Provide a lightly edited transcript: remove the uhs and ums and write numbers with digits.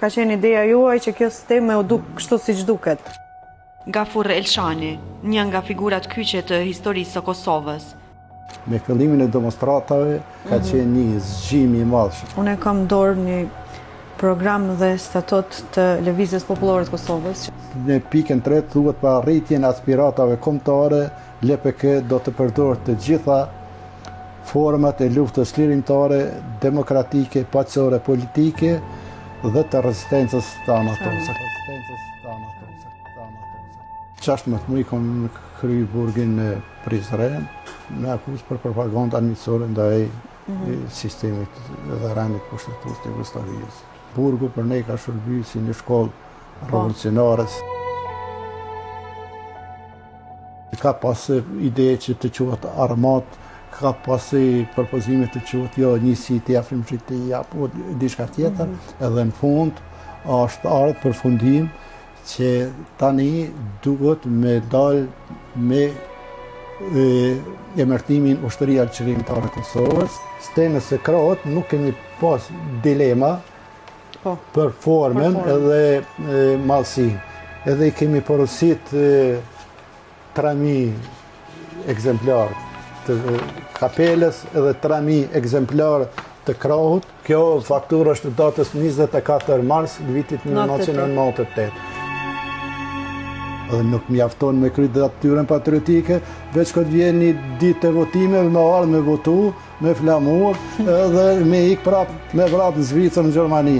Ka qenë ideja juaj që kjo sisteme u duk kështu siç duket. Gafur Elshani, një nga figurat kyçe të historisë së Kosovës. Me fillimin e demonstratave ka qenë një zgjim i madh. Unë kam dorë një program dhe statut të Lëvizjes Popullore të Kosovës. Në pikën 3 thuhet për arritjen e aspiratave kombëtare, LPK do të përdorë të gjitha format e luftës lirimtare, demokratike, paqësore, politike dhe të rezistencës të anatose. 16 muaj kam kryer burgin në Prizren me akuzë për propagandë armiqësore ndaj sistemit dhe rendit kushtetues të Jugosllavisë. Burgu për ne ka shërbyer si një shkollë revolucionare. Ka pas ide që të quhet armat, ka pas propozime të quhet jo njësi të afrimshit të apo diçka tjetër, edhe në fund është ardhur përfundim që tani duhet me dal me emërtimin Ushtëria Qëllimtare e Kosovës. Stenës së krahut nuk kemi pas dilema për formën edhe mallësinë. Edhe i kemi porosit 3.000 ekzemplar të kapelës edhe 3.000 ekzemplar të krahut. Kjo fakturë është datës 24 mars vitit 1998. Edhe nuk mjafton me kry detyrën patriotike, veç këtë vjen një ditë të votimeve me ardhë me votu, me flamur, edhe me ik prap me vrap në Zvicër në Gjermani.